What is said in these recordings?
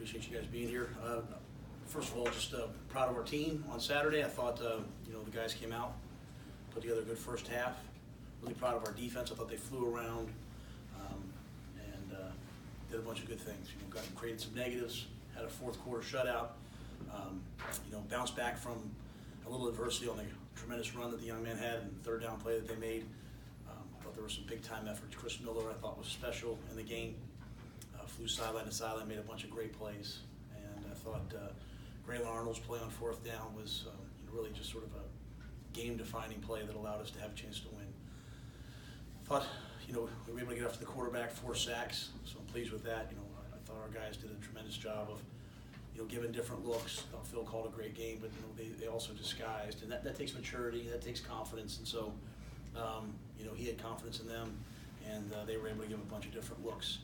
appreciate you guys being here. First of all, just proud of our team on Saturday. I thought, the guys came out, put together a good first half. Really proud of our defense. I thought they flew around and did a bunch of good things. Created some negatives, had a fourth quarter shutout. Bounced back from a little adversity on the tremendous run that the young man had and the third down play that they made. I thought there were some big time efforts. Chris Miller, I thought, was special in the game. Flew sideline to sideline, made a bunch of great plays. And I thought Graylin Arnold's play on fourth down was really just sort of a game-defining play that allowed us to have a chance to win. I thought, we were able to get after the quarterback, 4 sacks, so I'm pleased with that. I thought our guys did a tremendous job of, giving different looks. I thought Phil called a great game, but they also disguised, and that takes maturity, that takes confidence, and so he had confidence in them, and they were able to give a bunch of different looks,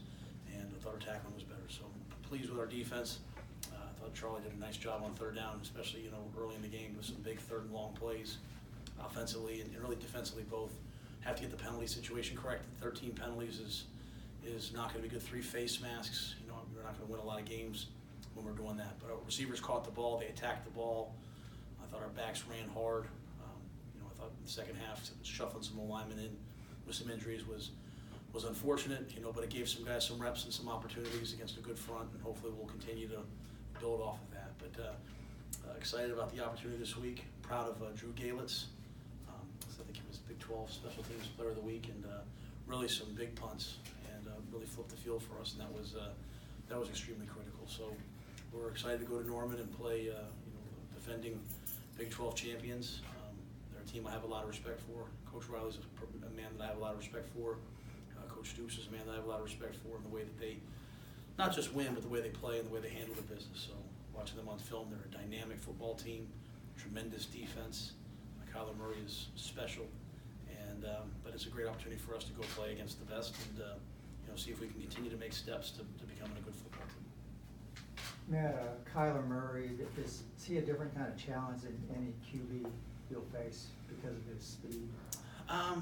and I thought our tackling was better. So I'm pleased with our defense. I thought Charlie did a nice job on third down, especially early in the game with some big third and long plays, offensively and really defensively both. Have to get the penalty situation correct. 13 penalties is not going to be good. 3 face masks. We're not going to win a lot of games when we're doing that. But our receivers caught the ball. They attacked the ball. I thought our backs ran hard. I thought in the second half, shuffling some alignment in with some injuries was unfortunate. But it gave some guys some reps and some opportunities against a good front, and hopefully we'll continue to build off of that. But excited about the opportunity this week. Proud of Drew Galitz. I think he was Big 12 Special Teams Player of the Week, and really some big punts, and really flipped the field for us, and that was extremely critical. So we're excited to go to Norman and play, defending Big 12 champions. They're a team I have a lot of respect for. Coach Riley's a man that I have a lot of respect for. Coach Stoops is a man that I have a lot of respect for in the way that they not just win, but the way they play and the way they handle their business. So watching them on film, they're a dynamic football team, tremendous defense. Kyler Murray is special, and but it's a great opportunity for us to go play against the best and see if we can continue to make steps to becoming a good football team. Matt, Kyler Murray, is he a different kind of challenge than any QB you'll face because of his speed? I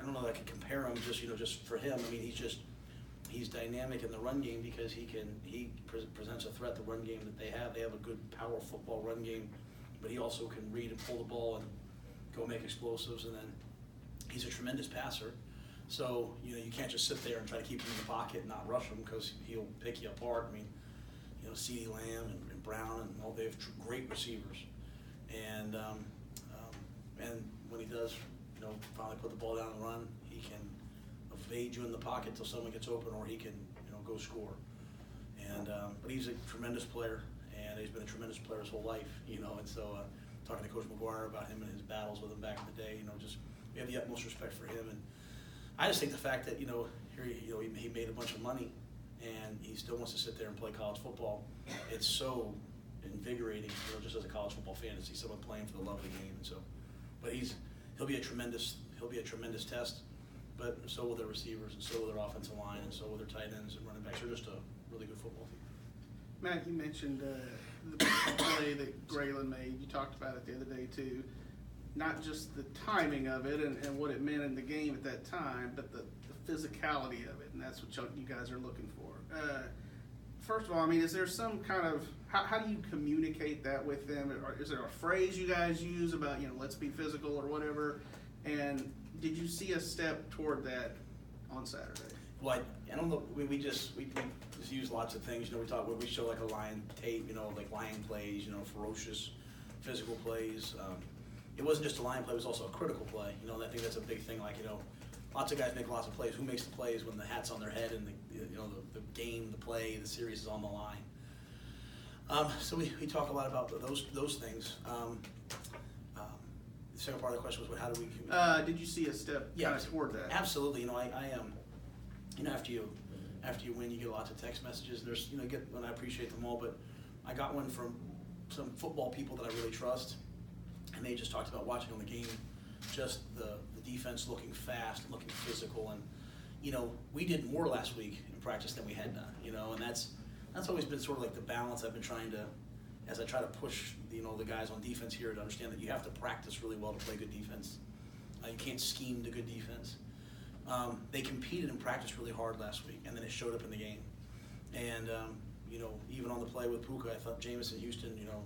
don't know that I could compare him just for him. I mean, he's dynamic in the run game because he presents a threat. The run game that they have a good power football run game. But he also can read and pull the ball and go make explosives, and then he's a tremendous passer. So, you can't just sit there and try to keep him in the pocket and not rush him because he'll pick you apart. I mean, CeeDee Lamb and Brown and all, they have great receivers. And when he does, finally put the ball down and run, he can evade you in the pocket till someone gets open, or he can, go score. And but he's a tremendous player. And he's been a tremendous player his whole life, and so talking to Coach McGuire about him and his battles with him back in the day, just we have the utmost respect for him. And I just think the fact that, here, he made a bunch of money and he still wants to sit there and play college football, it's so invigorating, just as a college football fan, to see someone playing for the love of the game. And so, but he'll be a tremendous test, but so will their receivers, and so will their offensive line, and so will their tight ends and running backs. They're just a really good football team. Matt, you mentioned the play that Graylin made. You talked about it the other day too. Not just the timing of it and what it meant in the game at that time, but the physicality of it, and that's what you guys are looking for. First of all, I mean, is there some kind of how do you communicate that with them? Or is there a phrase you guys use about let's be physical or whatever? And did you see a step toward that on Saturday? Well, I don't know. We just use lots of things. We show like a lion tape. Like lion plays. Ferocious, physical plays. It wasn't just a lion play. It was also a critical play. And I think that's a big thing. Like lots of guys make lots of plays. Who makes the plays when the hat's on their head and the game, the play, the series is on the line? So we talk a lot about those things. The second part of the question was, how do we? Did you see a step kind of toward that? Absolutely. I after you win, you get lots of text messages. There's and I appreciate them all, but I got one from some football people that I really trust, and they just talked about watching on the game, just the defense looking fast, looking physical, and we did more last week in practice than we had done, and that's always been sort of like the balance I've been trying to, as I try to push the guys on defense here to understand that you have to practice really well to play good defense. You can't scheme to good defense. They competed in practice really hard last week, and then it showed up in the game. And, you know, even on the play with Puka, I thought Jamison Houston, you know,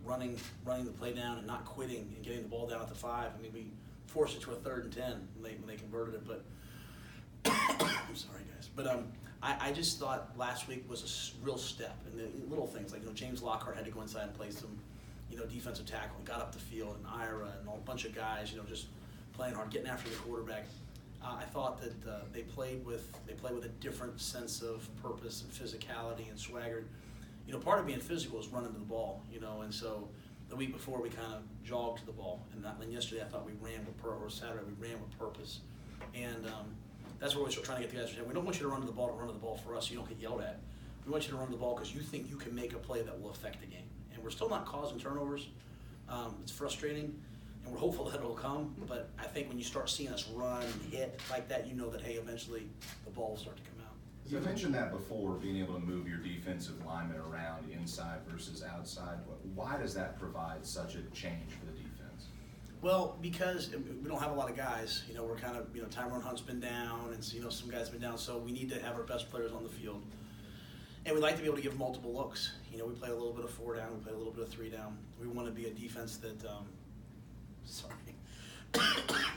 running the play down and not quitting and getting the ball down at the 5. I mean, we forced it to a 3rd and 10 when they converted it, but I'm sorry, guys. But I just thought last week was a real step, and the little things like, you know, James Lockhart had to go inside and play some, you know, defensive tackle and got up the field, and Ira and a bunch of guys, you know, just playing hard, getting after the quarterback. I thought that they played with a different sense of purpose and physicality and swagger. You know, part of being physical is running to the ball, you know, and so the week before we kind of jogged to the ball, and then yesterday I thought we ran with purpose, or Saturday we ran with purpose, and that's what we're trying to get the guys to say. We don't want you to run to the ball for us so you don't get yelled at. We want you to run to the ball because you think you can make a play that will affect the game. And we're still not causing turnovers. It's frustrating, and we're hopeful that it'll come. But I think when you start seeing us run and hit like that, you know that, hey, eventually the ball will start to come out. You mentioned that before, being able to move your defensive linemen around inside versus outside. Why does that provide such a change for the defense? Well, because we don't have a lot of guys. You know, we're kind of, you know, Tyrone Hunt's been down, and, you know, some guys have been down, so we need to have our best players on the field. And we like to be able to give multiple looks. You know, we play a little bit of 4 down, we play a little bit of 3 down. We want to be a defense that,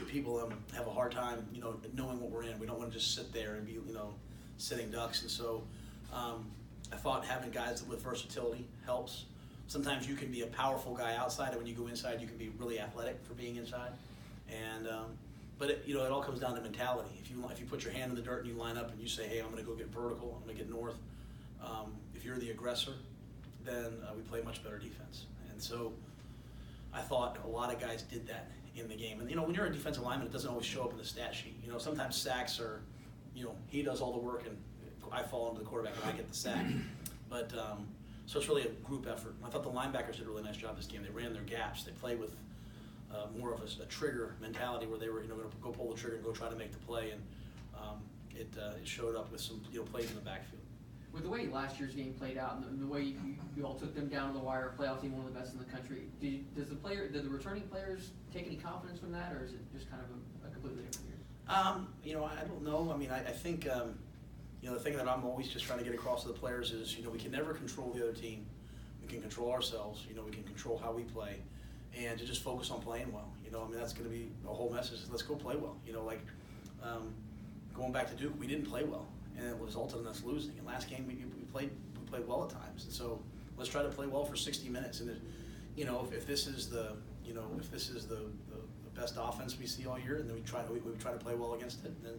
people have a hard time, you know, knowing what we're in. We don't want to just sit there and be, you know, sitting ducks. And so I thought having guys with versatility helps. Sometimes you can be a powerful guy outside, and when you go inside, you can be really athletic for being inside. And but it, you know, it all comes down to mentality. If you put your hand in the dirt and you line up and you say, hey, I'm going to go get vertical, I'm going to get north. If you're the aggressor, then we play much better defense. And so I thought a lot of guys did that in the game. And, you know, when you're a defensive lineman, it doesn't always show up in the stat sheet. You know, sometimes sacks are, you know, he does all the work and I fall into the quarterback and I get the sack. But so it's really a group effort. I thought the linebackers did a really nice job this game. They ran their gaps. They played with more of a trigger mentality where they were, you know, going to go pull the trigger and go try to make the play. And it showed up with some, you know, plays in the backfield. With the way last year's game played out and the way you all took them down to the wire, playoff team, one of the best in the country, did the returning players take any confidence from that, or is it just kind of a completely different year? You know, I don't know. I mean, I think, you know, the thing that I'm always just trying to get across to the players is, you know, we can never control the other team. We can control ourselves. You know, we can control how we play, and to just focus on playing well. You know, I mean, that's going to be a whole message. Let's go play well. You know, like going back to Duke, we didn't play well, and it resulted in us losing. And last game, we played well at times, and so let's try to play well for 60 minutes. And you know, if this is the best offense we see all year, and then we try to play well against it, then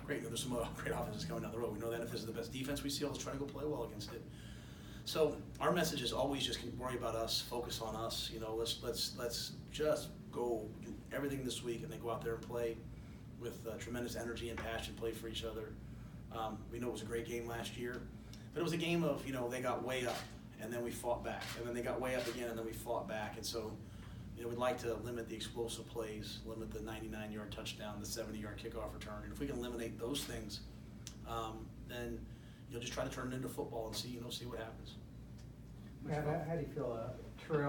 great. You know, there's some great offenses coming down the road. We know that. If this is the best defense we see, let's try to go play well against it. So our message is always just worry about us, focus on us. You know, let's just go do everything this week, and then go out there and play with tremendous energy and passion, play for each other. We know it was a great game last year, but it was a game of, you know, they got way up, and then we fought back, and then they got way up again, and then we fought back. And so, you know, we'd like to limit the explosive plays, limit the 99-yard touchdown, the 70-yard kickoff return. And if we can eliminate those things, then you'll just try to turn it into football and see what happens. Matt, how do you feel Terrell